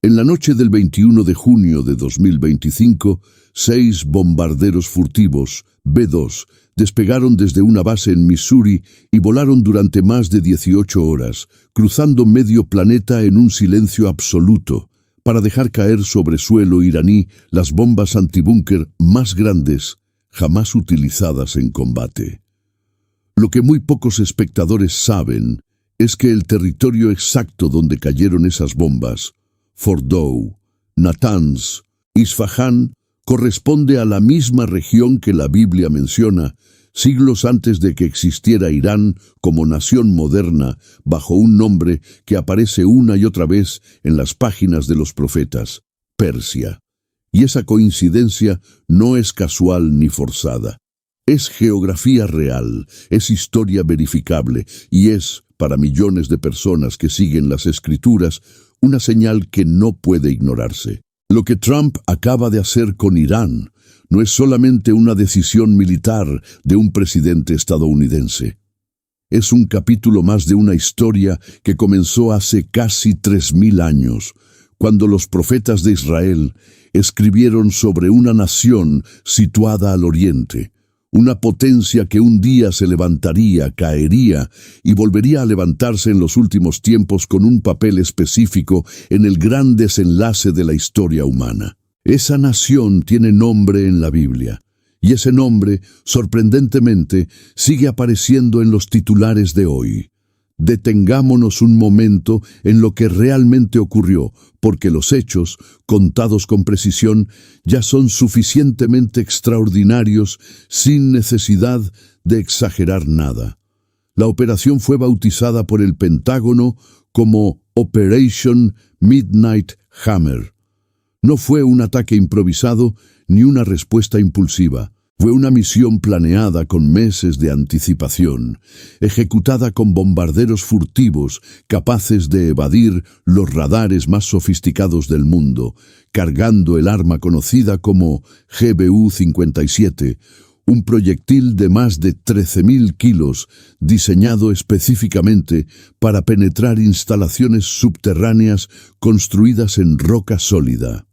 En la noche del 21 de junio de 2025, 6 bombarderos furtivos, B-2, despegaron desde una base en Missouri y volaron durante más de 18 horas, cruzando medio planeta en un silencio absoluto, para dejar caer sobre suelo iraní las bombas antibúnker más grandes jamás utilizadas en combate. Lo que muy pocos espectadores saben es que el territorio exacto donde cayeron esas bombas, Fordow, Natanz, Isfahán, corresponde a la misma región que la Biblia menciona, siglos antes de que existiera Irán como nación moderna, bajo un nombre que aparece una y otra vez en las páginas de los profetas, Persia. Y esa coincidencia no es casual ni forzada. Es geografía real, es historia verificable y es, para millones de personas que siguen las Escrituras, una señal que no puede ignorarse. Lo que Trump acaba de hacer con Irán no es solamente una decisión militar de un presidente estadounidense. Es un capítulo más de una historia que comenzó hace casi 3000 años, cuando los profetas de Israel escribieron sobre una nación situada al oriente, una potencia que un día se levantaría, caería y volvería a levantarse en los últimos tiempos con un papel específico en el gran desenlace de la historia humana. Esa nación tiene nombre en la Biblia, y ese nombre, sorprendentemente, sigue apareciendo en los titulares de hoy. Detengámonos un momento en lo que realmente ocurrió, porque los hechos, contados con precisión, ya son suficientemente extraordinarios sin necesidad de exagerar nada. La operación fue bautizada por el Pentágono como Operation Midnight Hammer. No fue un ataque improvisado ni una respuesta impulsiva. Fue una misión planeada con meses de anticipación, ejecutada con bombarderos furtivos capaces de evadir los radares más sofisticados del mundo, cargando el arma conocida como GBU-57, un proyectil de más de 13.000 kilos, diseñado específicamente para penetrar instalaciones subterráneas construidas en roca sólida.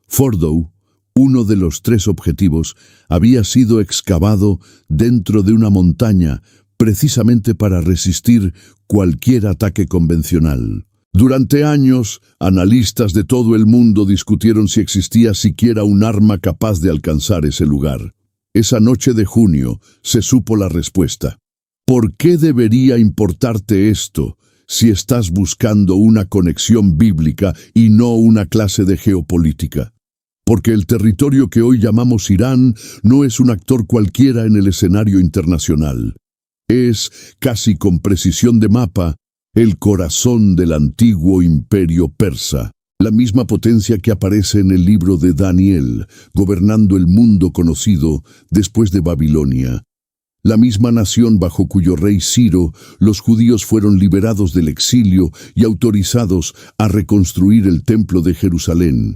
Fordow, uno de los 3 objetivos, había sido excavado dentro de una montaña precisamente para resistir cualquier ataque convencional. Durante años, analistas de todo el mundo discutieron si existía siquiera un arma capaz de alcanzar ese lugar. Esa noche de junio se supo la respuesta. ¿Por qué debería importarte esto si estás buscando una conexión bíblica y no una clase de geopolítica? Porque el territorio que hoy llamamos Irán no es un actor cualquiera en el escenario internacional. Es, casi con precisión de mapa, el corazón del antiguo imperio persa, la misma potencia que aparece en el libro de Daniel, gobernando el mundo conocido después de Babilonia. La misma nación bajo cuyo rey Ciro los judíos fueron liberados del exilio y autorizados a reconstruir el templo de Jerusalén.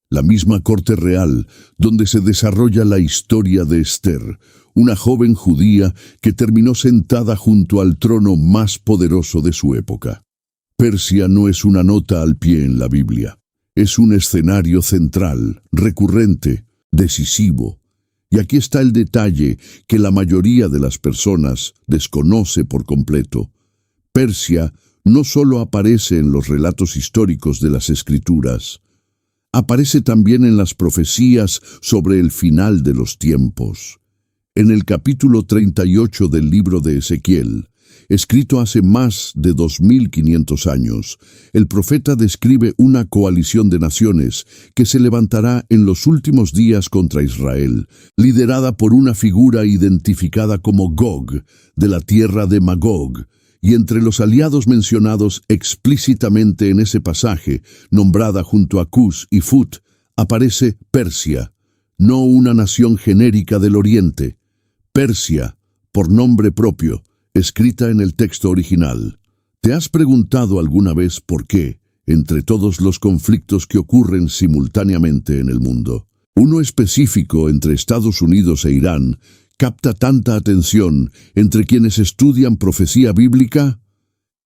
La misma corte real donde se desarrolla la historia de Esther, una joven judía que terminó sentada junto al trono más poderoso de su época. Persia no es una nota al pie en la Biblia, es un escenario central, recurrente, decisivo. Y aquí está el detalle que la mayoría de las personas desconoce por completo. Persia no solo aparece en los relatos históricos de las Escrituras, aparece también en las profecías sobre el final de los tiempos. En el capítulo 38 del libro de Ezequiel, escrito hace más de 2500 años, el profeta describe una coalición de naciones que se levantará en los últimos días contra Israel, liderada por una figura identificada como Gog, de la tierra de Magog, y entre los aliados mencionados explícitamente en ese pasaje, nombrada junto a Cus y Fut, aparece Persia, no una nación genérica del Oriente. Persia, por nombre propio, escrita en el texto original. ¿Te has preguntado alguna vez por qué, entre todos los conflictos que ocurren simultáneamente en el mundo, uno específico entre Estados Unidos e Irán capta tanta atención entre quienes estudian profecía bíblica?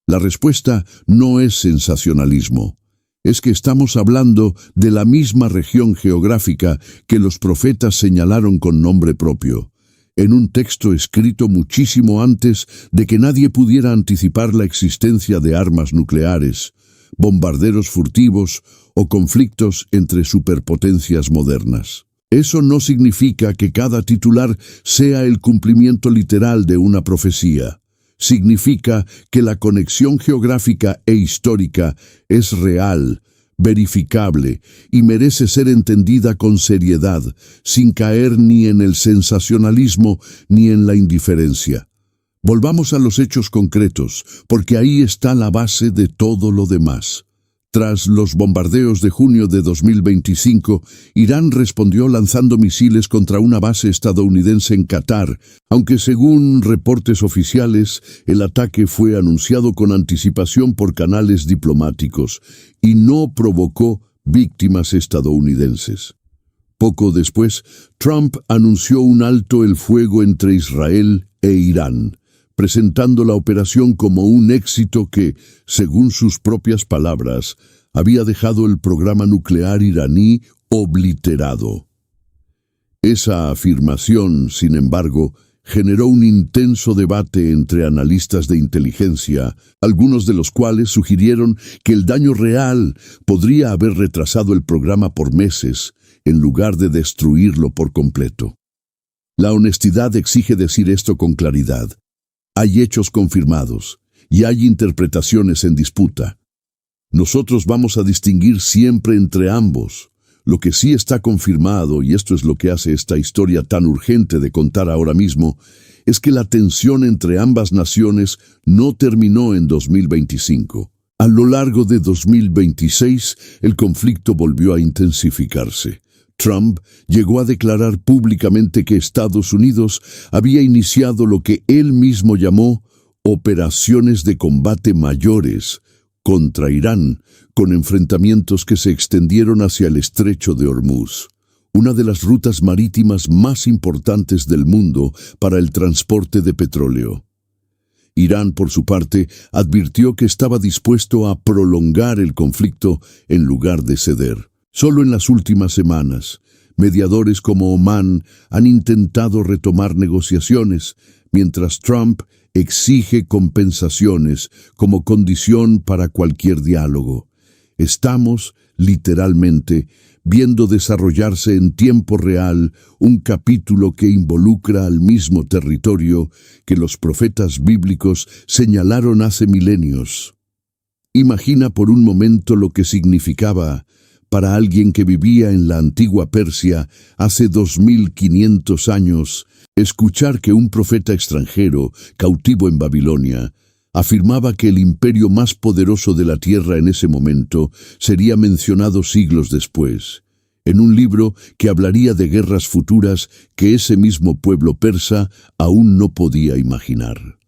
La respuesta no es sensacionalismo, es que estamos hablando de la misma región geográfica que los profetas señalaron con nombre propio, en un texto escrito muchísimo antes de que nadie pudiera anticipar la existencia de armas nucleares, bombarderos furtivos o conflictos entre superpotencias modernas. Eso no significa que cada titular sea el cumplimiento literal de una profecía. Significa que la conexión geográfica e histórica es real, verificable y merece ser entendida con seriedad, sin caer ni en el sensacionalismo ni en la indiferencia. Volvamos a los hechos concretos, porque ahí está la base de todo lo demás. Tras los bombardeos de junio de 2025, Irán respondió lanzando misiles contra una base estadounidense en Qatar, aunque según reportes oficiales, el ataque fue anunciado con anticipación por canales diplomáticos y no provocó víctimas estadounidenses. Poco después, Trump anunció un alto el fuego entre Israel e Irán, presentando la operación como un éxito que, según sus propias palabras, había dejado el programa nuclear iraní obliterado. Esa afirmación, sin embargo, generó un intenso debate entre analistas de inteligencia, algunos de los cuales sugirieron que el daño real podría haber retrasado el programa por meses, en lugar de destruirlo por completo. La honestidad exige decir esto con claridad. Hay hechos confirmados y hay interpretaciones en disputa. Nosotros vamos a distinguir siempre entre ambos. Lo que sí está confirmado, y esto es lo que hace esta historia tan urgente de contar ahora mismo, es que la tensión entre ambas naciones no terminó en 2025. A lo largo de 2026, el conflicto volvió a intensificarse. Trump llegó a declarar públicamente que Estados Unidos había iniciado lo que él mismo llamó operaciones de combate mayores contra Irán, con enfrentamientos que se extendieron hacia el estrecho de Hormuz, una de las rutas marítimas más importantes del mundo para el transporte de petróleo. Irán, por su parte, advirtió que estaba dispuesto a prolongar el conflicto en lugar de ceder. Solo en las últimas semanas, mediadores como Omán han intentado retomar negociaciones, mientras Trump exige compensaciones como condición para cualquier diálogo. Estamos, literalmente, viendo desarrollarse en tiempo real un capítulo que involucra al mismo territorio que los profetas bíblicos señalaron hace milenios. Imagina por un momento lo que significaba para alguien que vivía en la antigua Persia hace 2500 años, escuchar que un profeta extranjero, cautivo en Babilonia, afirmaba que el imperio más poderoso de la tierra en ese momento sería mencionado siglos después, en un libro que hablaría de guerras futuras que ese mismo pueblo persa aún no podía imaginar.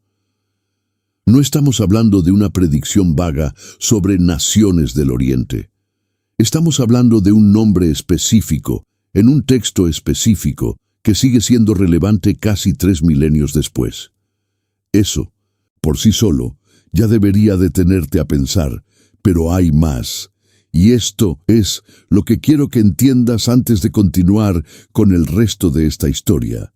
No estamos hablando de una predicción vaga sobre naciones del Oriente. Estamos hablando de un nombre específico, en un texto específico, que sigue siendo relevante casi 3 milenios después. Eso, por sí solo, ya debería detenerte a pensar, pero hay más. Y esto es lo que quiero que entiendas antes de continuar con el resto de esta historia.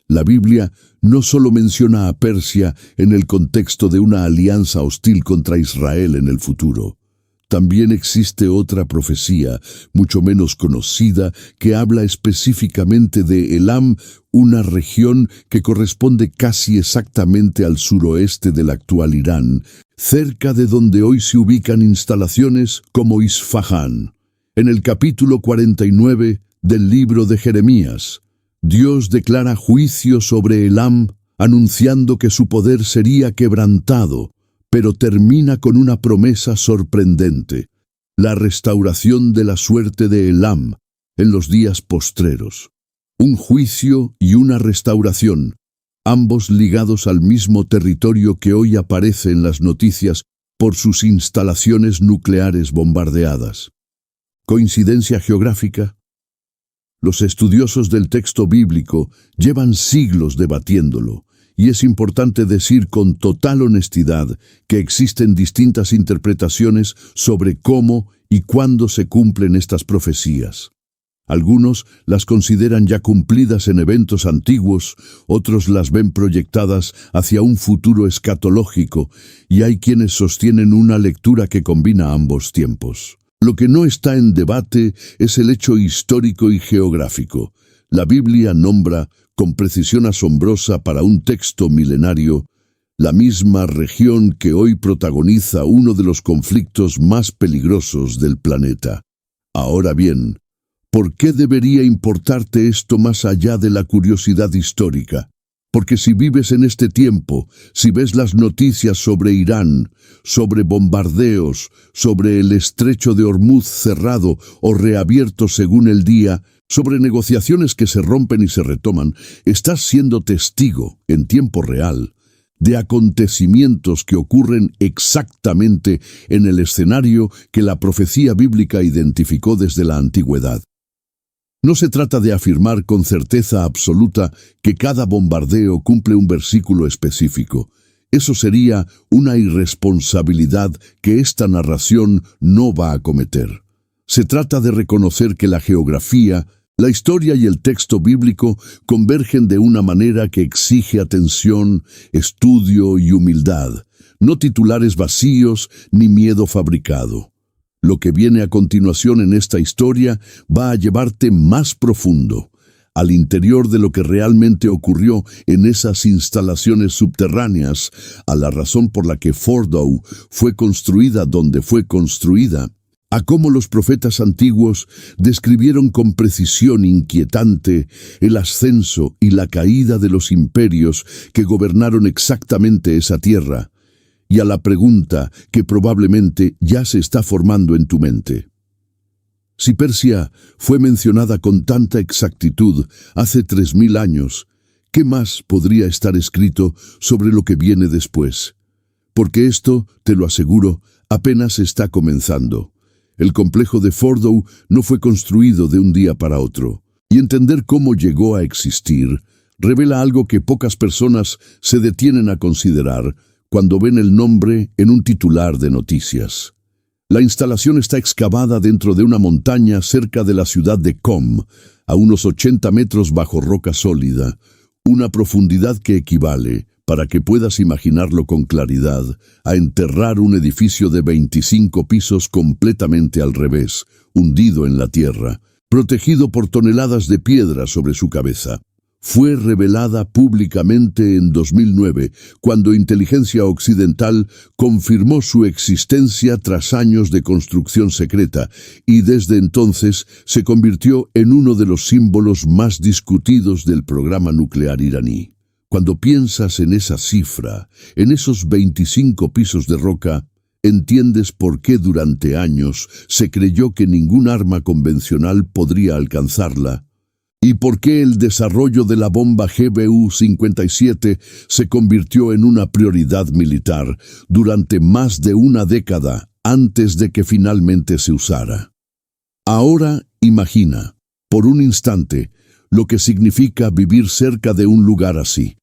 La Biblia no solo menciona a Persia en el contexto de una alianza hostil contra Israel en el futuro. También existe otra profecía, mucho menos conocida, que habla específicamente de Elam, una región que corresponde casi exactamente al suroeste del actual Irán, cerca de donde hoy se ubican instalaciones como Isfahán. En el capítulo 49 del libro de Jeremías, Dios declara juicio sobre Elam, anunciando que su poder sería quebrantado, pero termina con una promesa sorprendente: la restauración de la suerte de Elam en los días postreros. Un juicio y una restauración, ambos ligados al mismo territorio que hoy aparece en las noticias por sus instalaciones nucleares bombardeadas. ¿Coincidencia geográfica? Los estudiosos del texto bíblico llevan siglos debatiéndolo, Y es importante decir con total honestidad que existen distintas interpretaciones sobre cómo y cuándo se cumplen estas profecías. Algunos las consideran ya cumplidas en eventos antiguos, otros las ven proyectadas hacia un futuro escatológico, y hay quienes sostienen una lectura que combina ambos tiempos. Lo que no está en debate es el hecho histórico y geográfico. La Biblia nombra, con precisión asombrosa para un texto milenario, la misma región que hoy protagoniza uno de los conflictos más peligrosos del planeta. Ahora bien, ¿por qué debería importarte esto más allá de la curiosidad histórica? Porque si vives en este tiempo, si ves las noticias sobre Irán, sobre bombardeos, sobre el estrecho de Hormuz cerrado o reabierto según el día, sobre negociaciones que se rompen y se retoman, estás siendo testigo, en tiempo real, de acontecimientos que ocurren exactamente en el escenario que la profecía bíblica identificó desde la antigüedad. No se trata de afirmar con certeza absoluta que cada bombardeo cumple un versículo específico. Eso sería una irresponsabilidad que esta narración no va a cometer. Se trata de reconocer que la geografía, la historia y el texto bíblico convergen de una manera que exige atención, estudio y humildad, no titulares vacíos ni miedo fabricado. Lo que viene a continuación en esta historia va a llevarte más profundo, al interior de lo que realmente ocurrió en esas instalaciones subterráneas, a la razón por la que Fordow fue construida donde fue construida, a cómo los profetas antiguos describieron con precisión inquietante el ascenso y la caída de los imperios que gobernaron exactamente esa tierra, y a la pregunta que probablemente ya se está formando en tu mente. Si Persia fue mencionada con tanta exactitud hace 3000 años, ¿qué más podría estar escrito sobre lo que viene después? Porque esto, te lo aseguro, apenas está comenzando. El complejo de Fordow no fue construido de un día para otro, y entender cómo llegó a existir revela algo que pocas personas se detienen a considerar cuando ven el nombre en un titular de noticias. La instalación está excavada dentro de una montaña cerca de la ciudad de Qom, a unos 80 metros bajo roca sólida, una profundidad que equivale, para que puedas imaginarlo con claridad, a enterrar un edificio de 25 pisos completamente al revés, hundido en la tierra, protegido por toneladas de piedra sobre su cabeza. Fue revelada públicamente en 2009, cuando Inteligencia Occidental confirmó su existencia tras años de construcción secreta, y desde entonces se convirtió en uno de los símbolos más discutidos del programa nuclear iraní. Cuando piensas en esa cifra, en esos 25 pisos de roca, entiendes por qué durante años se creyó que ningún arma convencional podría alcanzarla, y por qué el desarrollo de la bomba GBU-57 se convirtió en una prioridad militar durante más de una década antes de que finalmente se usara. Ahora imagina, por un instante, lo que significa vivir cerca de un lugar así.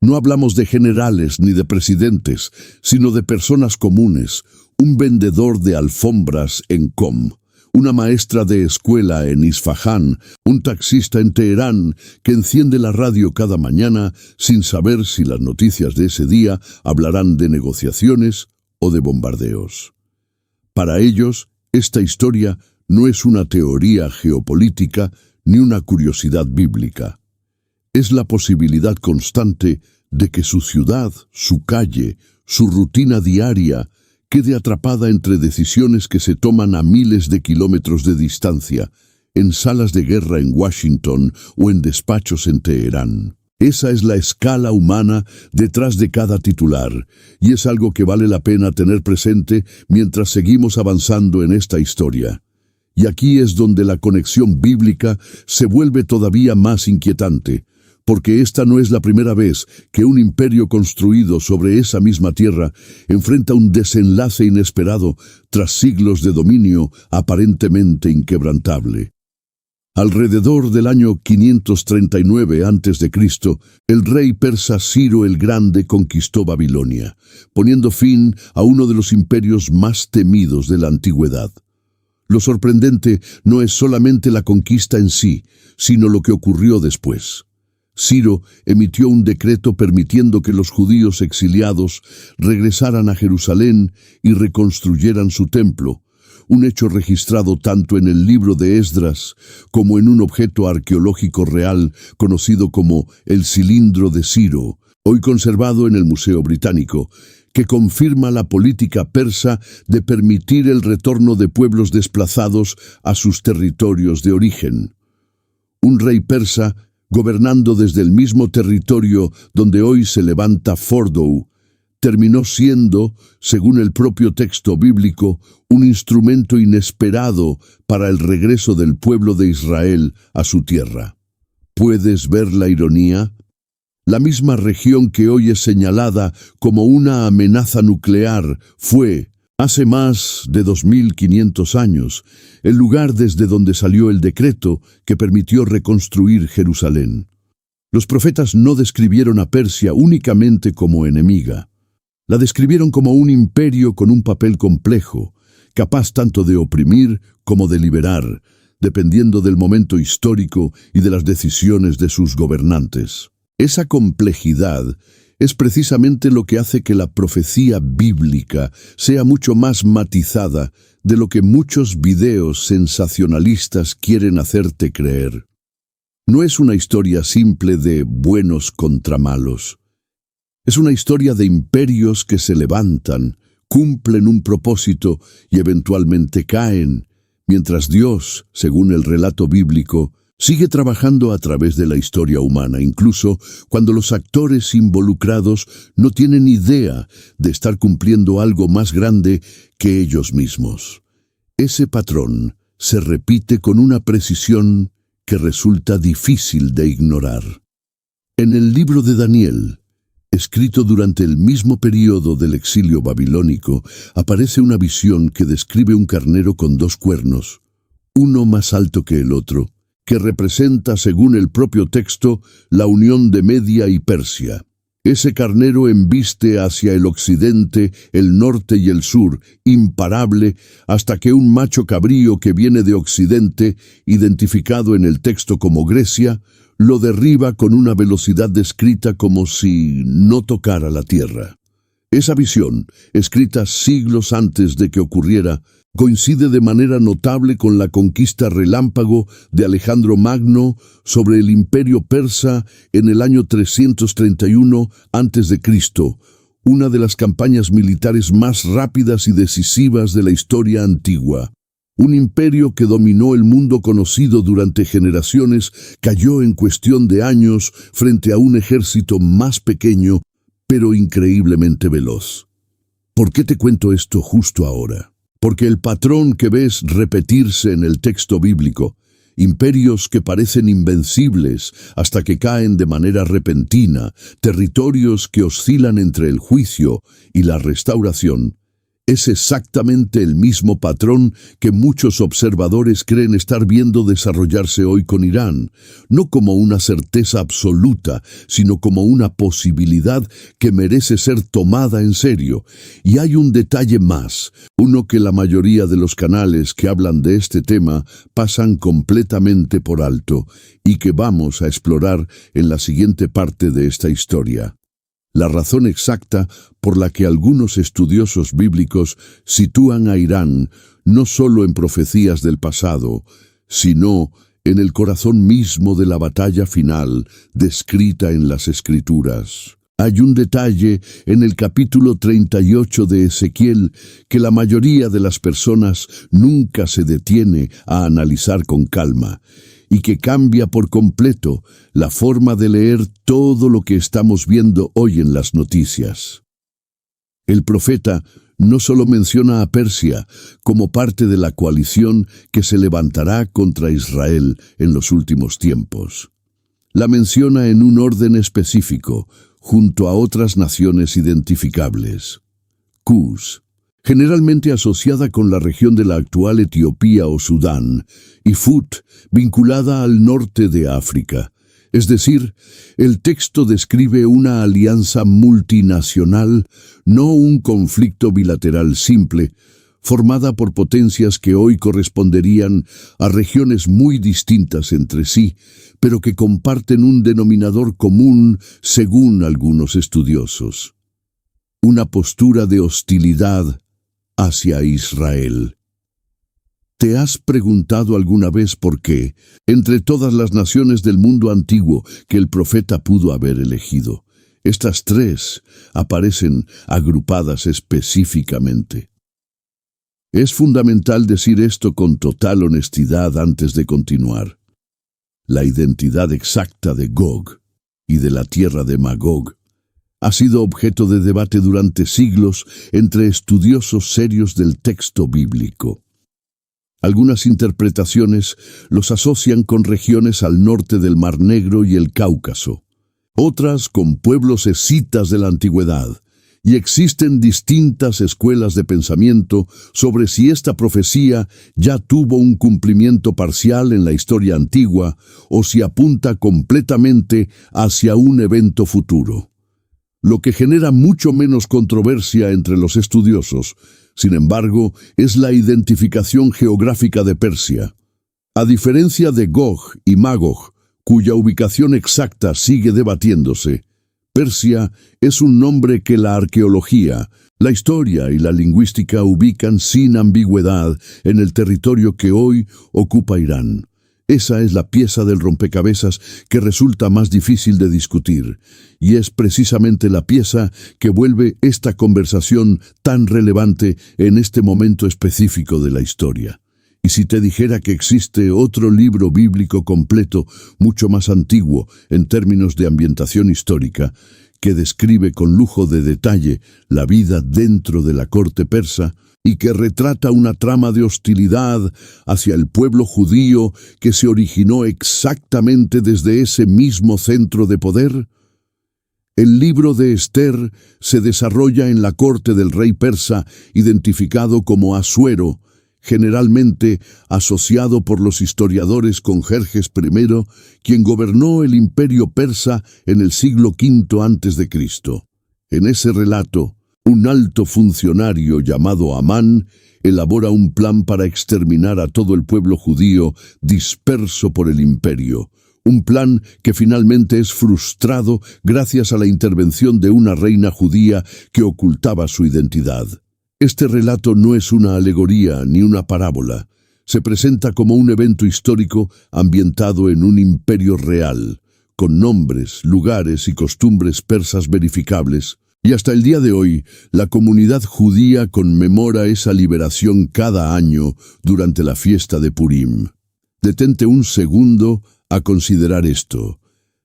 No hablamos de generales ni de presidentes, sino de personas comunes, un vendedor de alfombras en Qom, una maestra de escuela en Isfahán, un taxista en Teherán que enciende la radio cada mañana sin saber si las noticias de ese día hablarán de negociaciones o de bombardeos. Para ellos, esta historia no es una teoría geopolítica ni una curiosidad bíblica. Es la posibilidad constante de que su ciudad, su calle, su rutina diaria quede atrapada entre decisiones que se toman a miles de kilómetros de distancia, en salas de guerra en Washington o en despachos en Teherán. Esa es la escala humana detrás de cada titular, y es algo que vale la pena tener presente mientras seguimos avanzando en esta historia. Y aquí es donde la conexión bíblica se vuelve todavía más inquietante, porque esta no es la primera vez que un imperio construido sobre esa misma tierra enfrenta un desenlace inesperado tras siglos de dominio aparentemente inquebrantable. Alrededor del año 539 a.C., el rey persa Ciro el Grande conquistó Babilonia, poniendo fin a uno de los imperios más temidos de la antigüedad. Lo sorprendente no es solamente la conquista en sí, sino lo que ocurrió después. Ciro emitió un decreto permitiendo que los judíos exiliados regresaran a Jerusalén y reconstruyeran su templo, un hecho registrado tanto en el libro de Esdras como en un objeto arqueológico real conocido como el Cilindro de Ciro, hoy conservado en el Museo Británico, que confirma la política persa de permitir el retorno de pueblos desplazados a sus territorios de origen. Un rey persa, gobernando desde el mismo territorio donde hoy se levanta Fordow, terminó siendo, según el propio texto bíblico, un instrumento inesperado para el regreso del pueblo de Israel a su tierra. ¿Puedes ver la ironía? La misma región que hoy es señalada como una amenaza nuclear fue, hace más de 2500 años, el lugar desde donde salió el decreto que permitió reconstruir Jerusalén. Los profetas no describieron a Persia únicamente como enemiga. La describieron como un imperio con un papel complejo, capaz tanto de oprimir como de liberar, dependiendo del momento histórico y de las decisiones de sus gobernantes. Esa complejidad es precisamente lo que hace que la profecía bíblica sea mucho más matizada de lo que muchos videos sensacionalistas quieren hacerte creer. No es una historia simple de buenos contra malos. Es una historia de imperios que se levantan, cumplen un propósito y eventualmente caen, mientras Dios, según el relato bíblico, sigue trabajando a través de la historia humana, incluso cuando los actores involucrados no tienen idea de estar cumpliendo algo más grande que ellos mismos. Ese patrón se repite con una precisión que resulta difícil de ignorar. En el libro de Daniel, escrito durante el mismo periodo del exilio babilónico, aparece una visión que describe un carnero con dos cuernos, uno más alto que el otro, que representa, según el propio texto, la unión de Media y Persia. Ese carnero embiste hacia el occidente, el norte y el sur, imparable, hasta que un macho cabrío que viene de occidente, identificado en el texto como Grecia, lo derriba con una velocidad descrita como si no tocara la tierra. Esa visión, escrita siglos antes de que ocurriera, coincide de manera notable con la conquista relámpago de Alejandro Magno sobre el imperio persa en el año 331 a.C., una de las campañas militares más rápidas y decisivas de la historia antigua. Un imperio que dominó el mundo conocido durante generaciones cayó en cuestión de años frente a un ejército más pequeño, pero increíblemente veloz. ¿Por qué te cuento esto justo ahora? Porque el patrón que ves repetirse en el texto bíblico, imperios que parecen invencibles hasta que caen de manera repentina, territorios que oscilan entre el juicio y la restauración, es exactamente el mismo patrón que muchos observadores creen estar viendo desarrollarse hoy con Irán, no como una certeza absoluta, sino como una posibilidad que merece ser tomada en serio. Y hay un detalle más, uno que la mayoría de los canales que hablan de este tema pasan completamente por alto, y que vamos a explorar en la siguiente parte de esta historia. La razón exacta por la que algunos estudiosos bíblicos sitúan a Irán no solo en profecías del pasado, sino en el corazón mismo de la batalla final descrita en las Escrituras. Hay un detalle en el capítulo 38 de Ezequiel que la mayoría de las personas nunca se detiene a analizar con calma, y que cambia por completo la forma de leer todo lo que estamos viendo hoy en las noticias. El profeta no solo menciona a Persia como parte de la coalición que se levantará contra Israel en los últimos tiempos. La menciona en un orden específico, junto a otras naciones identificables: Cus, generalmente asociada con la región de la actual Etiopía o Sudán, y Fut, vinculada al norte de África. Es decir, el texto describe una alianza multinacional, no un conflicto bilateral simple, formada por potencias que hoy corresponderían a regiones muy distintas entre sí, pero que comparten un denominador común según algunos estudiosos: una postura de hostilidad hacia Israel. ¿Te has preguntado alguna vez por qué, entre todas las naciones del mundo antiguo que el profeta pudo haber elegido, estas tres aparecen agrupadas específicamente? Es fundamental decir esto con total honestidad antes de continuar. La identidad exacta de Gog y de la tierra de Magog ha sido objeto de debate durante siglos entre estudiosos serios del texto bíblico. Algunas interpretaciones los asocian con regiones al norte del Mar Negro y el Cáucaso, otras con pueblos escitas de la antigüedad, y existen distintas escuelas de pensamiento sobre si esta profecía ya tuvo un cumplimiento parcial en la historia antigua o si apunta completamente hacia un evento futuro. Lo que genera mucho menos controversia entre los estudiosos, sin embargo, es la identificación geográfica de Persia. A diferencia de Gog y Magog, cuya ubicación exacta sigue debatiéndose, Persia es un nombre que la arqueología, la historia y la lingüística ubican sin ambigüedad en el territorio que hoy ocupa Irán. Esa es la pieza del rompecabezas que resulta más difícil de discutir, y es precisamente la pieza que vuelve esta conversación tan relevante en este momento específico de la historia. Y si te dijera que existe otro libro bíblico completo, mucho más antiguo en términos de ambientación histórica, que describe con lujo de detalle la vida dentro de la corte persa, y que retrata una trama de hostilidad hacia el pueblo judío que se originó exactamente desde ese mismo centro de poder? El libro de Esther se desarrolla en la corte del rey persa, identificado como Asuero, generalmente asociado por los historiadores con Jerjes I, quien gobernó el imperio persa en el siglo V a.C. En ese relato, un alto funcionario llamado Amán elabora un plan para exterminar a todo el pueblo judío disperso por el imperio, un plan que finalmente es frustrado gracias a la intervención de una reina judía que ocultaba su identidad. Este relato no es una alegoría ni una parábola. Se presenta como un evento histórico ambientado en un imperio real, con nombres, lugares y costumbres persas verificables. Y hasta el día de hoy, la comunidad judía conmemora esa liberación cada año durante la fiesta de Purim. Detente un segundo a considerar esto.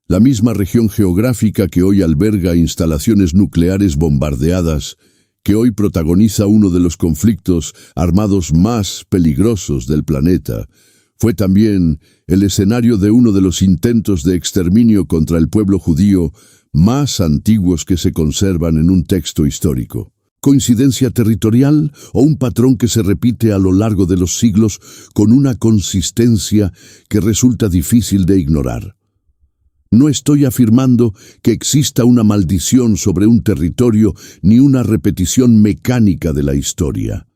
La misma región geográfica que hoy alberga instalaciones nucleares bombardeadas, que hoy protagoniza uno de los conflictos armados más peligrosos del planeta, fue también el escenario de uno de los intentos de exterminio contra el pueblo judío más antiguos que se conservan en un texto histórico. ¿Coincidencia territorial o un patrón que se repite a lo largo de los siglos con una consistencia que resulta difícil de ignorar? No estoy afirmando que exista una maldición sobre un territorio ni una repetición mecánica de la historia.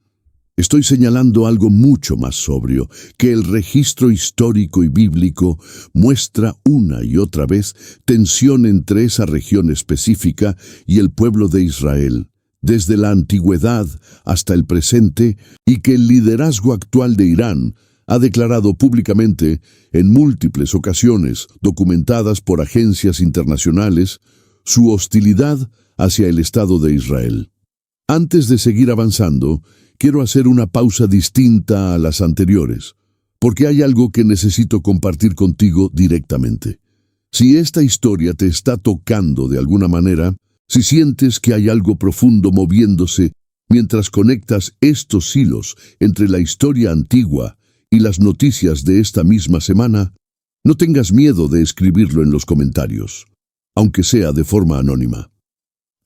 Estoy señalando algo mucho más sobrio, que el registro histórico y bíblico muestra una y otra vez tensión entre esa región específica y el pueblo de Israel, desde la antigüedad hasta el presente, y que el liderazgo actual de Irán ha declarado públicamente en múltiples ocasiones, documentadas por agencias internacionales, su hostilidad hacia el Estado de Israel. Antes de seguir avanzando, quiero hacer una pausa distinta a las anteriores, porque hay algo que necesito compartir contigo directamente. Si esta historia te está tocando de alguna manera, si sientes que hay algo profundo moviéndose mientras conectas estos hilos entre la historia antigua y las noticias de esta misma semana, no tengas miedo de escribirlo en los comentarios, aunque sea de forma anónima.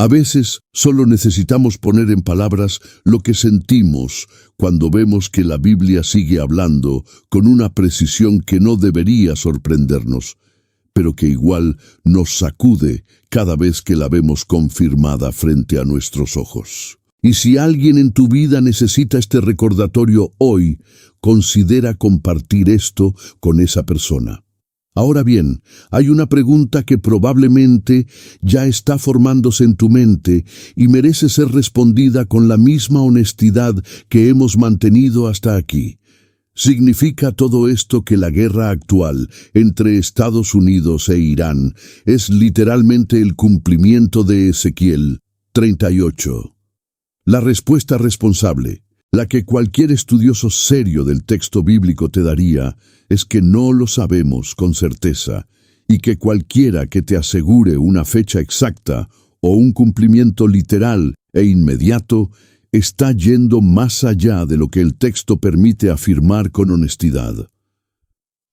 A veces solo necesitamos poner en palabras lo que sentimos cuando vemos que la Biblia sigue hablando con una precisión que no debería sorprendernos, pero que igual nos sacude cada vez que la vemos confirmada frente a nuestros ojos. Y si alguien en tu vida necesita este recordatorio hoy, considera compartir esto con esa persona. Ahora bien, hay una pregunta que probablemente ya está formándose en tu mente y merece ser respondida con la misma honestidad que hemos mantenido hasta aquí. ¿Significa todo esto que la guerra actual entre Estados Unidos e Irán es literalmente el cumplimiento de Ezequiel 38? La respuesta responsable, la que cualquier estudioso serio del texto bíblico te daría, es que no lo sabemos con certeza, y que cualquiera que te asegure una fecha exacta o un cumplimiento literal e inmediato está yendo más allá de lo que el texto permite afirmar con honestidad.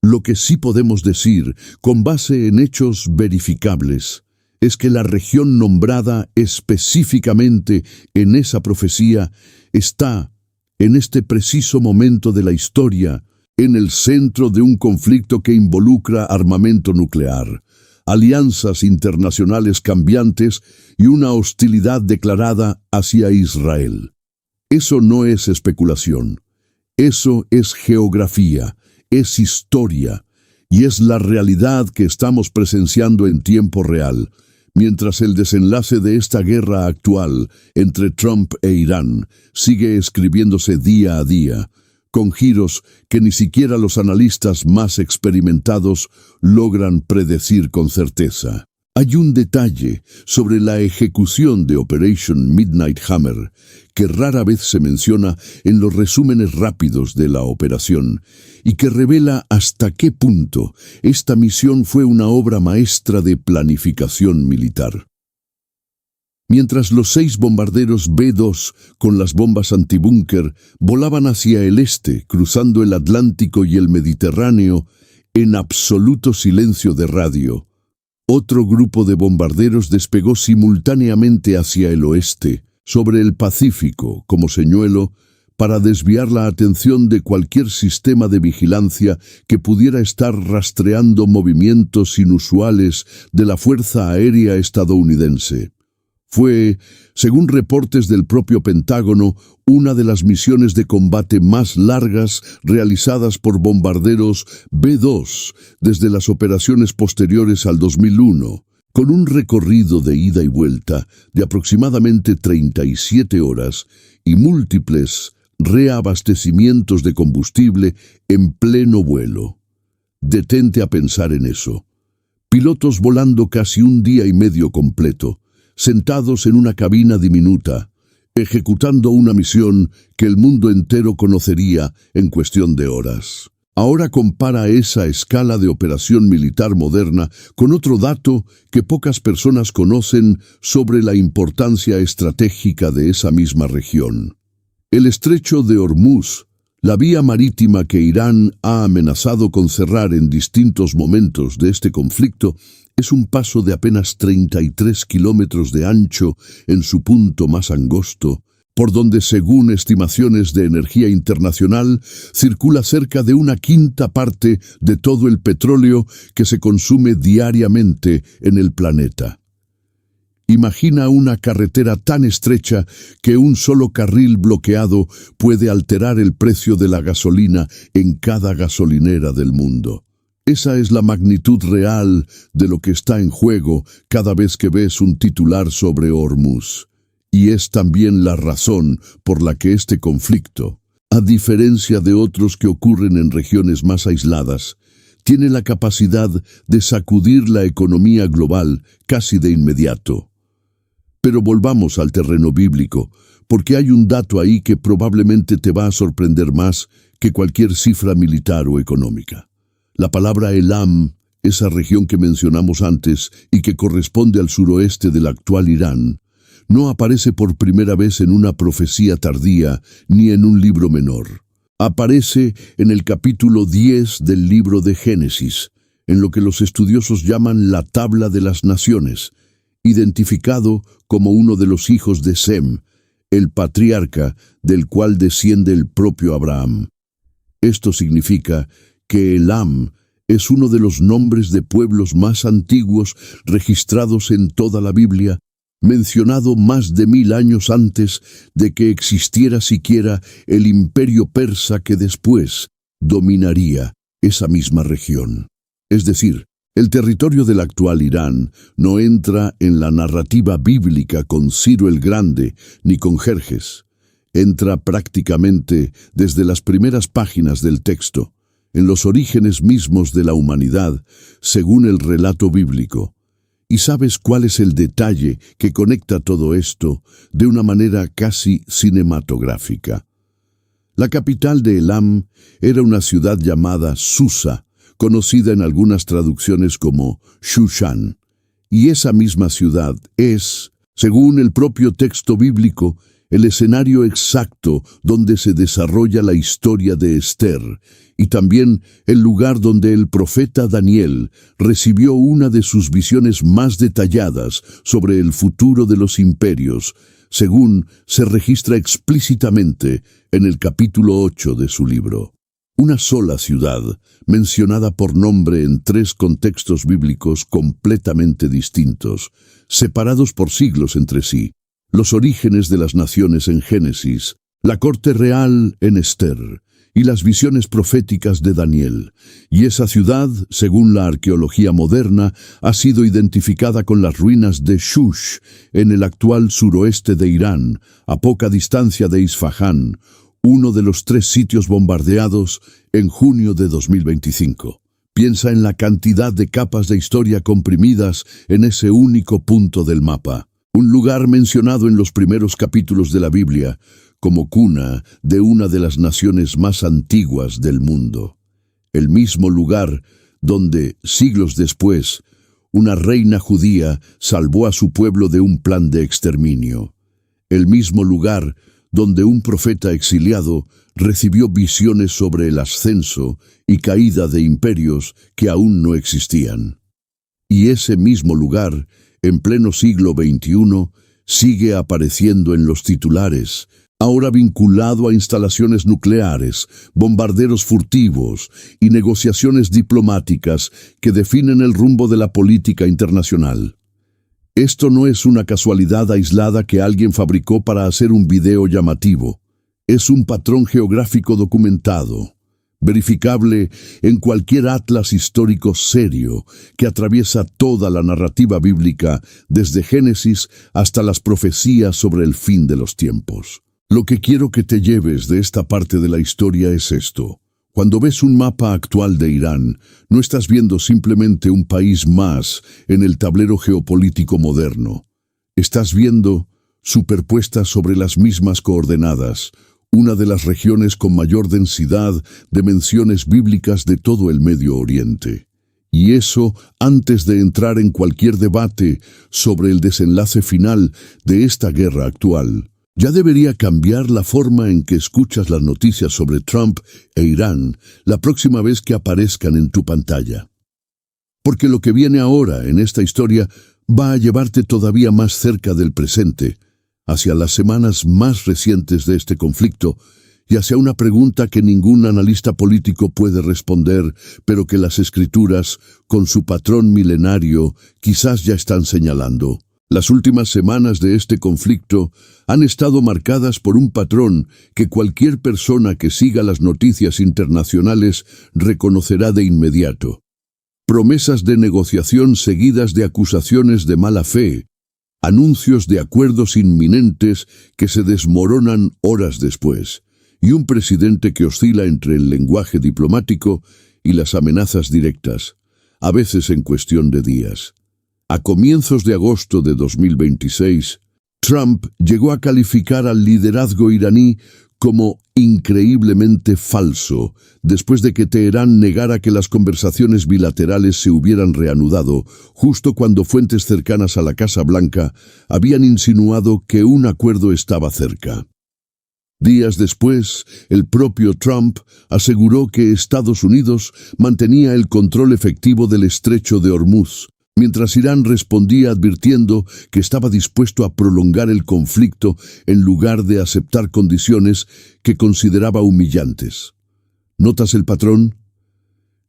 Lo que sí podemos decir, con base en hechos verificables, es que la región nombrada específicamente en esa profecía está, en este preciso momento de la historia, en el centro de un conflicto que involucra armamento nuclear, alianzas internacionales cambiantes y una hostilidad declarada hacia Israel. Eso no es especulación, eso es geografía, es historia, y es la realidad que estamos presenciando en tiempo real, mientras el desenlace de esta guerra actual entre Trump e Irán sigue escribiéndose día a día, con giros que ni siquiera los analistas más experimentados logran predecir con certeza. Hay un detalle sobre la ejecución de Operation Midnight Hammer que rara vez se menciona en los resúmenes rápidos de la operación y que revela hasta qué punto esta misión fue una obra maestra de planificación militar. Mientras los 6 bombarderos B-2 con las bombas antibúnker volaban hacia el este, cruzando el Atlántico y el Mediterráneo, en absoluto silencio de radio, otro grupo de bombarderos despegó simultáneamente hacia el oeste, sobre el Pacífico, como señuelo, para desviar la atención de cualquier sistema de vigilancia que pudiera estar rastreando movimientos inusuales de la Fuerza Aérea estadounidense. Fue, según reportes del propio Pentágono, una de las misiones de combate más largas realizadas por bombarderos B-2 desde las operaciones posteriores al 2001, con un recorrido de ida y vuelta de aproximadamente 37 horas y múltiples reabastecimientos de combustible en pleno vuelo. Detente a pensar en eso. Pilotos volando casi un día y medio completo, sentados en una cabina diminuta, ejecutando una misión que el mundo entero conocería en cuestión de horas. Ahora compara esa escala de operación militar moderna con otro dato que pocas personas conocen sobre la importancia estratégica de esa misma región. El estrecho de Hormuz, la vía marítima que Irán ha amenazado con cerrar en distintos momentos de este conflicto, es un paso de apenas 33 kilómetros de ancho en su punto más angosto, por donde, según estimaciones de Energía Internacional, circula cerca de 1/5 parte de todo el petróleo que se consume diariamente en el planeta. Imagina una carretera tan estrecha que un solo carril bloqueado puede alterar el precio de la gasolina en cada gasolinera del mundo. Esa es la magnitud real de lo que está en juego cada vez que ves un titular sobre Hormuz. Y es también la razón por la que este conflicto, a diferencia de otros que ocurren en regiones más aisladas, tiene la capacidad de sacudir la economía global casi de inmediato. Pero volvamos al terreno bíblico, porque hay un dato ahí que probablemente te va a sorprender más que cualquier cifra militar o económica. La palabra Elam, esa región que mencionamos antes y que corresponde al suroeste del actual Irán, no aparece por primera vez en una profecía tardía ni en un libro menor. Aparece en el capítulo 10 del libro de Génesis, en lo que los estudiosos llaman la Tabla de las Naciones, identificado como uno de los hijos de Sem, el patriarca del cual desciende el propio Abraham. Esto significa que Elam es uno de los nombres de pueblos más antiguos registrados en toda la Biblia, mencionado más de 1000 años antes de que existiera siquiera el imperio persa que después dominaría esa misma región. Es decir, el territorio del actual Irán no entra en la narrativa bíblica con Ciro el Grande ni con Jerjes. Entra prácticamente desde las primeras páginas del texto, en los orígenes mismos de la humanidad, según el relato bíblico. ¿Y sabes cuál es el detalle que conecta todo esto de una manera casi cinematográfica? La capital de Elam era una ciudad llamada Susa, conocida en algunas traducciones como Shushan. Y esa misma ciudad es, según el propio texto bíblico, el escenario exacto donde se desarrolla la historia de Esther, y también el lugar donde el profeta Daniel recibió una de sus visiones más detalladas sobre el futuro de los imperios, según se registra explícitamente en el capítulo 8 de su libro. Una sola ciudad, mencionada por nombre en 3 contextos bíblicos completamente distintos, separados por siglos entre sí. Los orígenes de las naciones en Génesis, la corte real en Esther y las visiones proféticas de Daniel. Y esa ciudad, según la arqueología moderna, ha sido identificada con las ruinas de Shush en el actual suroeste de Irán, a poca distancia de Isfahán, uno de los 3 sitios bombardeados en junio de 2025. Piensa en la cantidad de capas de historia comprimidas en ese único punto del mapa. Un lugar mencionado en los primeros capítulos de la Biblia como cuna de una de las naciones más antiguas del mundo. El mismo lugar donde, siglos después, una reina judía salvó a su pueblo de un plan de exterminio. El mismo lugar donde un profeta exiliado recibió visiones sobre el ascenso y caída de imperios que aún no existían. Y ese mismo lugar, en pleno siglo XXI, sigue apareciendo en los titulares, ahora vinculado a instalaciones nucleares, bombarderos furtivos y negociaciones diplomáticas que definen el rumbo de la política internacional. Esto no es una casualidad aislada que alguien fabricó para hacer un video llamativo. Es un patrón geográfico documentado, verificable en cualquier atlas histórico serio que atraviesa toda la narrativa bíblica desde Génesis hasta las profecías sobre el fin de los tiempos. Lo que quiero que te lleves de esta parte de la historia es esto. Cuando ves un mapa actual de Irán, no estás viendo simplemente un país más en el tablero geopolítico moderno. Estás viendo, superpuestas sobre las mismas coordenadas, una de las regiones con mayor densidad de menciones bíblicas de todo el Medio Oriente. Y eso antes de entrar en cualquier debate sobre el desenlace final de esta guerra actual. Ya debería cambiar la forma en que escuchas las noticias sobre Trump e Irán la próxima vez que aparezcan en tu pantalla. Porque lo que viene ahora en esta historia va a llevarte todavía más cerca del presente, hacia las semanas más recientes de este conflicto y hacia una pregunta que ningún analista político puede responder, pero que las Escrituras, con su patrón milenario, quizás ya están señalando. Las últimas semanas de este conflicto han estado marcadas por un patrón que cualquier persona que siga las noticias internacionales reconocerá de inmediato. Promesas de negociación seguidas de acusaciones de mala fe, anuncios de acuerdos inminentes que se desmoronan horas después, y un presidente que oscila entre el lenguaje diplomático y las amenazas directas, a veces en cuestión de días. A comienzos de agosto de 2026, Trump llegó a calificar al liderazgo iraní como increíblemente falso, después de que Teherán negara que las conversaciones bilaterales se hubieran reanudado, justo cuando fuentes cercanas a la Casa Blanca habían insinuado que un acuerdo estaba cerca. Días después, el propio Trump aseguró que Estados Unidos mantenía el control efectivo del estrecho de Hormuz, mientras Irán respondía advirtiendo que estaba dispuesto a prolongar el conflicto en lugar de aceptar condiciones que consideraba humillantes. ¿Notas el patrón?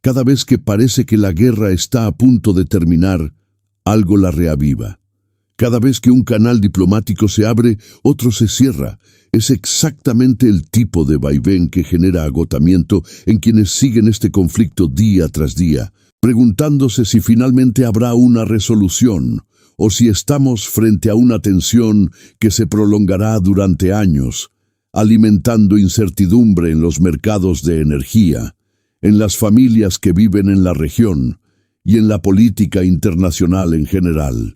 Cada vez que parece que la guerra está a punto de terminar, algo la reaviva. Cada vez que un canal diplomático se abre, otro se cierra. Es exactamente el tipo de vaivén que genera agotamiento en quienes siguen este conflicto día tras día, preguntándose si finalmente habrá una resolución o si estamos frente a una tensión que se prolongará durante años, alimentando incertidumbre en los mercados de energía, en las familias que viven en la región y en la política internacional en general.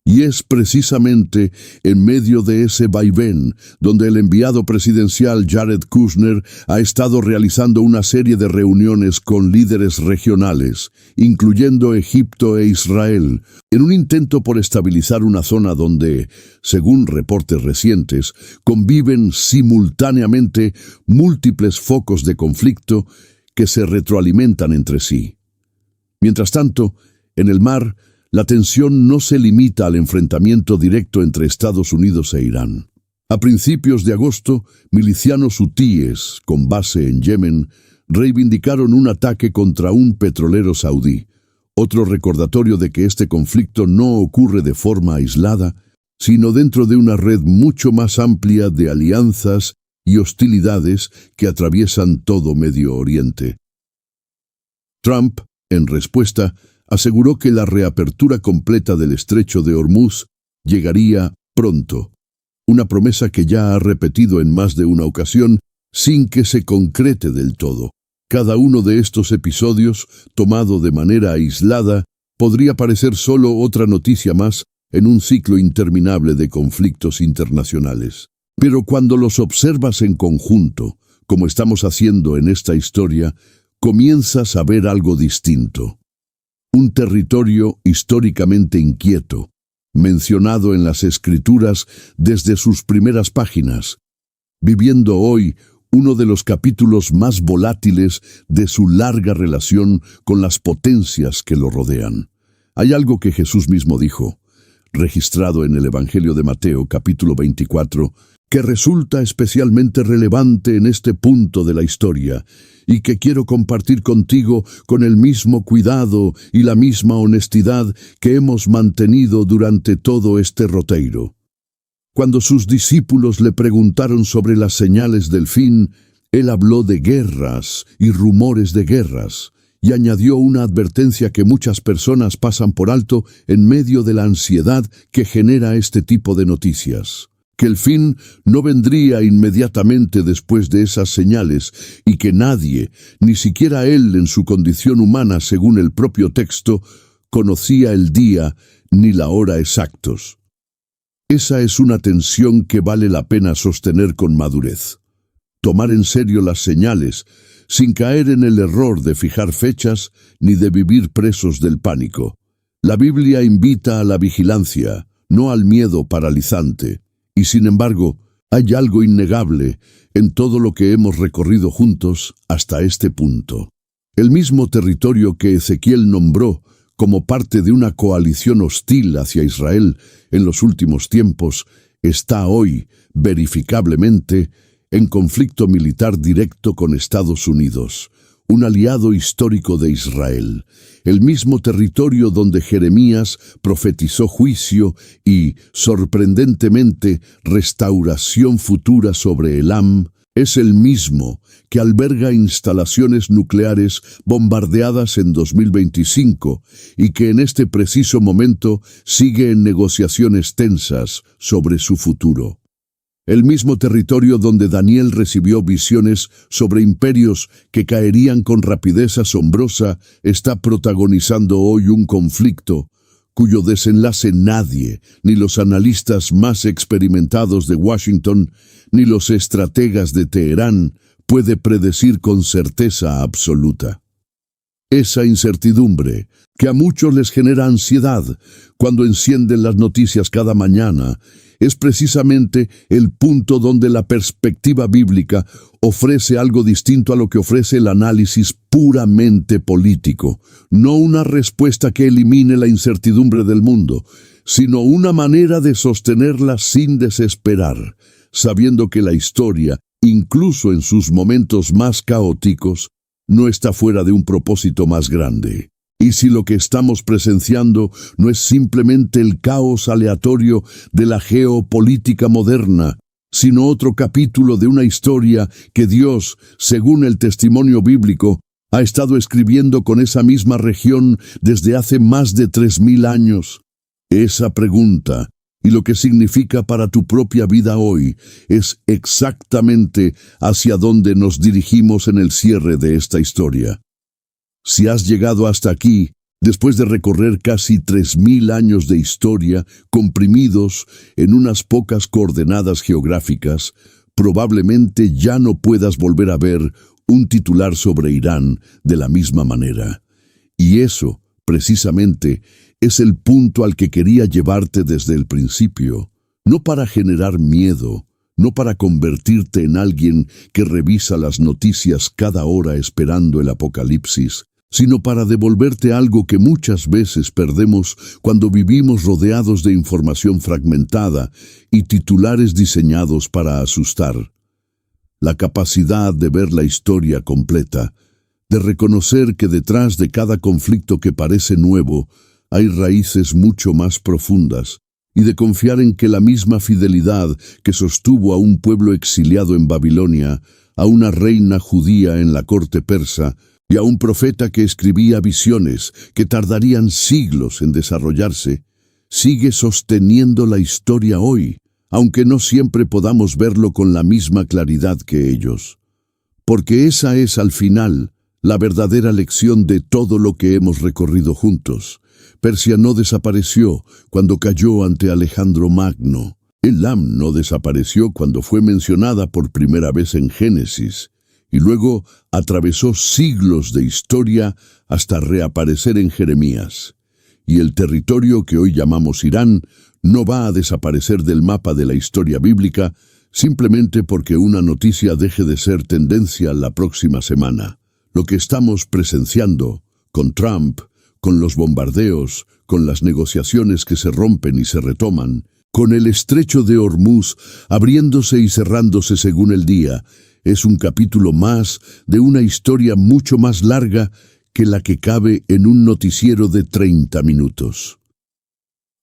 Y es precisamente en medio de ese vaivén donde el enviado presidencial Jared Kushner ha estado realizando una serie de reuniones con líderes regionales, incluyendo Egipto e Israel, en un intento por estabilizar una zona donde, según reportes recientes, conviven simultáneamente múltiples focos de conflicto que se retroalimentan entre sí. Mientras tanto, en el mar, la tensión no se limita al enfrentamiento directo entre Estados Unidos e Irán. A principios de agosto, milicianos hutíes, con base en Yemen, reivindicaron un ataque contra un petrolero saudí, otro recordatorio de que este conflicto no ocurre de forma aislada, sino dentro de una red mucho más amplia de alianzas y hostilidades que atraviesan todo Medio Oriente. Trump, en respuesta, aseguró que la reapertura completa del estrecho de Hormuz llegaría pronto, una promesa que ya ha repetido en más de una ocasión sin que se concrete del todo. Cada uno de estos episodios, tomado de manera aislada, podría parecer solo otra noticia más en un ciclo interminable de conflictos internacionales. Pero cuando los observas en conjunto, como estamos haciendo en esta historia, comienzas a ver algo distinto. Un territorio históricamente inquieto, mencionado en las Escrituras desde sus primeras páginas, viviendo hoy uno de los capítulos más volátiles de su larga relación con las potencias que lo rodean. Hay algo que Jesús mismo dijo, registrado en el Evangelio de Mateo, capítulo 24, que resulta especialmente relevante en este punto de la historia y que quiero compartir contigo con el mismo cuidado y la misma honestidad que hemos mantenido durante todo este roteiro. Cuando sus discípulos le preguntaron sobre las señales del fin, él habló de guerras y rumores de guerras, y añadió una advertencia que muchas personas pasan por alto en medio de la ansiedad que genera este tipo de noticias. Que el fin no vendría inmediatamente después de esas señales y que nadie, ni siquiera él en su condición humana según el propio texto, conocía el día ni la hora exactos. Esa es una tensión que vale la pena sostener con madurez. Tomar en serio las señales, sin caer en el error de fijar fechas ni de vivir presos del pánico. La Biblia invita a la vigilancia, no al miedo paralizante. Y sin embargo, hay algo innegable en todo lo que hemos recorrido juntos hasta este punto. El mismo territorio que Ezequiel nombró como parte de una coalición hostil hacia Israel en los últimos tiempos, está hoy, verificablemente, en conflicto militar directo con Estados Unidos, un aliado histórico de Israel, el mismo territorio donde Jeremías profetizó juicio y, sorprendentemente, restauración futura sobre Elam, es el mismo que alberga instalaciones nucleares bombardeadas en 2025 y que en este preciso momento sigue en negociaciones tensas sobre su futuro. El mismo territorio donde Daniel recibió visiones sobre imperios que caerían con rapidez asombrosa está protagonizando hoy un conflicto cuyo desenlace nadie, ni los analistas más experimentados de Washington, ni los estrategas de Teherán, puede predecir con certeza absoluta. Esa incertidumbre, que a muchos les genera ansiedad cuando encienden las noticias cada mañana, es precisamente el punto donde la perspectiva bíblica ofrece algo distinto a lo que ofrece el análisis puramente político. No una respuesta que elimine la incertidumbre del mundo, sino una manera de sostenerla sin desesperar, sabiendo que la historia, incluso en sus momentos más caóticos, no está fuera de un propósito más grande. Y si lo que estamos presenciando no es simplemente el caos aleatorio de la geopolítica moderna, sino otro capítulo de una historia que Dios, según el testimonio bíblico, ha estado escribiendo con esa misma región desde hace más de 3000 años. Esa pregunta, y lo que significa para tu propia vida hoy, es exactamente hacia donde nos dirigimos en el cierre de esta historia. Si has llegado hasta aquí, después de recorrer casi 3000 años de historia, comprimidos en unas pocas coordenadas geográficas, probablemente ya no puedas volver a ver un titular sobre Irán de la misma manera. Y eso, precisamente, es el punto al que quería llevarte desde el principio, no para generar miedo, no para convertirte en alguien que revisa las noticias cada hora esperando el apocalipsis, sino para devolverte algo que muchas veces perdemos cuando vivimos rodeados de información fragmentada y titulares diseñados para asustar. La capacidad de ver la historia completa, de reconocer que detrás de cada conflicto que parece nuevo hay raíces mucho más profundas, y de confiar en que la misma fidelidad que sostuvo a un pueblo exiliado en Babilonia, a una reina judía en la corte persa, y a un profeta que escribía visiones que tardarían siglos en desarrollarse, sigue sosteniendo la historia hoy, aunque no siempre podamos verlo con la misma claridad que ellos. Porque esa es, al final, la verdadera lección de todo lo que hemos recorrido juntos. Persia no desapareció cuando cayó ante Alejandro Magno. Elam no desapareció cuando fue mencionada por primera vez en Génesis, y luego atravesó siglos de historia hasta reaparecer en Jeremías. Y el territorio que hoy llamamos Irán no va a desaparecer del mapa de la historia bíblica simplemente porque una noticia deje de ser tendencia la próxima semana. Lo que estamos presenciando con Trump, con los bombardeos, con las negociaciones que se rompen y se retoman, con el estrecho de Hormuz abriéndose y cerrándose según el día, es un capítulo más de una historia mucho más larga que la que cabe en un noticiero de 30 minutos.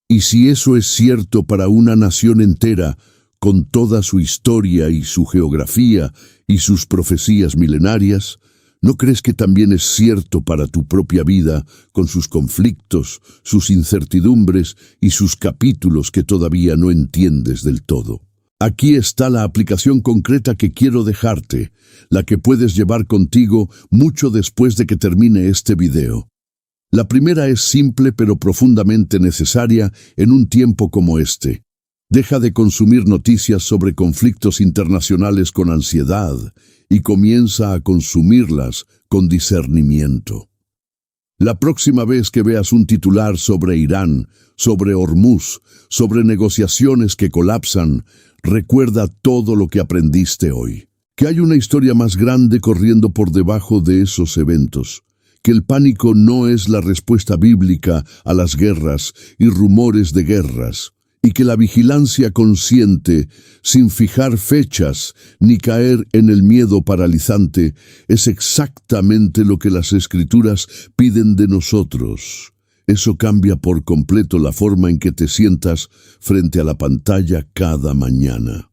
Y si eso es cierto para una nación entera, con toda su historia y su geografía y sus profecías milenarias, ¿no crees que también es cierto para tu propia vida, con sus conflictos, sus incertidumbres y sus capítulos que todavía no entiendes del todo? Aquí está la aplicación concreta que quiero dejarte, la que puedes llevar contigo mucho después de que termine este video. La primera es simple pero profundamente necesaria en un tiempo como este. Deja de consumir noticias sobre conflictos internacionales con ansiedad y comienza a consumirlas con discernimiento. La próxima vez que veas un titular sobre Irán, sobre Hormuz, sobre negociaciones que colapsan, recuerda todo lo que aprendiste hoy. Que hay una historia más grande corriendo por debajo de esos eventos. Que el pánico no es la respuesta bíblica a las guerras y rumores de guerras. Y que la vigilancia consciente, sin fijar fechas ni caer en el miedo paralizante, es exactamente lo que las Escrituras piden de nosotros. Eso cambia por completo la forma en que te sientas frente a la pantalla cada mañana.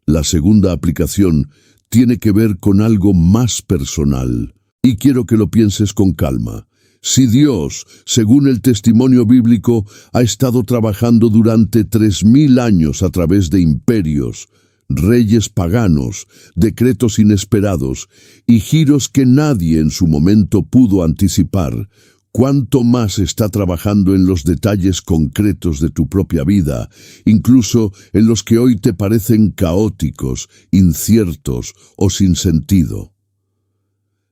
La segunda aplicación tiene que ver con algo más personal, y quiero que lo pienses con calma. Si Dios, según el testimonio bíblico, ha estado trabajando durante 3000 años a través de imperios, reyes paganos, decretos inesperados y giros que nadie en su momento pudo anticipar, ¿cuánto más está trabajando en los detalles concretos de tu propia vida, incluso en los que hoy te parecen caóticos, inciertos o sin sentido?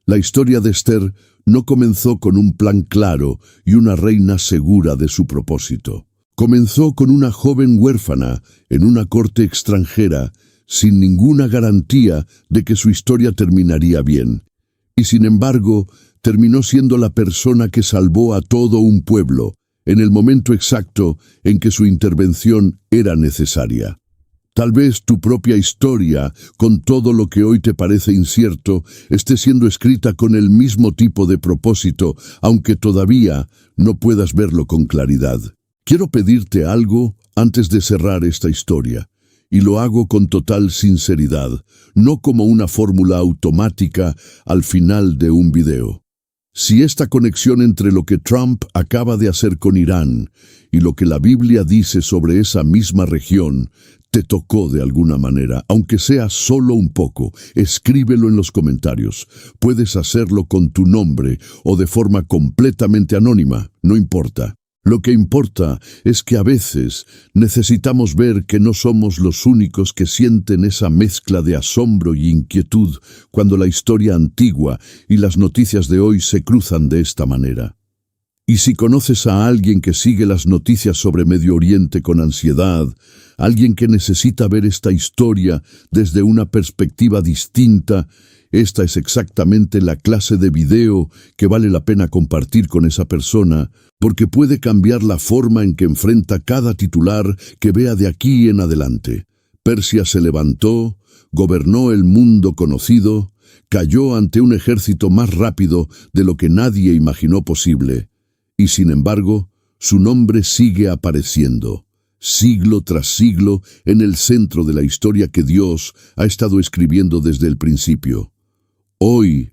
La historia de Esther no comenzó con un plan claro y una reina segura de su propósito. Comenzó con una joven huérfana en una corte extranjera, sin ninguna garantía de que su historia terminaría bien. Y sin embargo, terminó siendo la persona que salvó a todo un pueblo, en el momento exacto en que su intervención era necesaria. Tal vez tu propia historia, con todo lo que hoy te parece incierto, esté siendo escrita con el mismo tipo de propósito, aunque todavía no puedas verlo con claridad. Quiero pedirte algo antes de cerrar esta historia, y lo hago con total sinceridad, no como una fórmula automática al final de un video. Si esta conexión entre lo que Trump acaba de hacer con Irán y lo que la Biblia dice sobre esa misma región te tocó de alguna manera, aunque sea solo un poco, escríbelo en los comentarios. Puedes hacerlo con tu nombre o de forma completamente anónima, no importa. Lo que importa es que a veces necesitamos ver que no somos los únicos que sienten esa mezcla de asombro y inquietud cuando la historia antigua y las noticias de hoy se cruzan de esta manera. Y si conoces a alguien que sigue las noticias sobre Medio Oriente con ansiedad, alguien que necesita ver esta historia desde una perspectiva distinta, esta es exactamente la clase de video que vale la pena compartir con esa persona, porque puede cambiar la forma en que enfrenta cada titular que vea de aquí en adelante. Persia se levantó, gobernó el mundo conocido, cayó ante un ejército más rápido de lo que nadie imaginó posible, y sin embargo, su nombre sigue apareciendo, siglo tras siglo, en el centro de la historia que Dios ha estado escribiendo desde el principio. Hoy,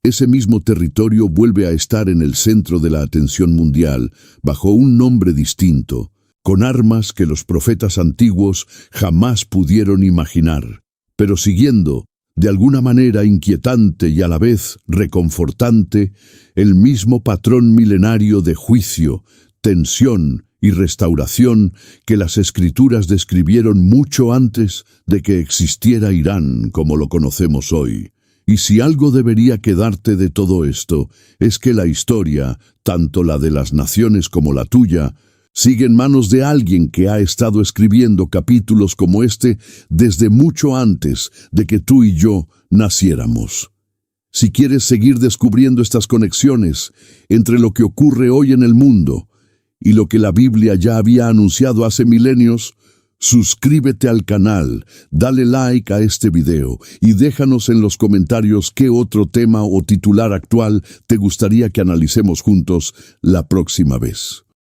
ese mismo territorio vuelve a estar en el centro de la atención mundial, bajo un nombre distinto, con armas que los profetas antiguos jamás pudieron imaginar, pero siguiendo, de alguna manera inquietante y a la vez reconfortante, el mismo patrón milenario de juicio, tensión y restauración que las Escrituras describieron mucho antes de que existiera Irán como lo conocemos hoy. Y si algo debería quedarte de todo esto, es que la historia, tanto la de las naciones como la tuya, sigue en manos de alguien que ha estado escribiendo capítulos como este desde mucho antes de que tú y yo naciéramos. Si quieres seguir descubriendo estas conexiones entre lo que ocurre hoy en el mundo y lo que la Biblia ya había anunciado hace milenios, suscríbete al canal, dale like a este video y déjanos en los comentarios qué otro tema o titular actual te gustaría que analicemos juntos la próxima vez.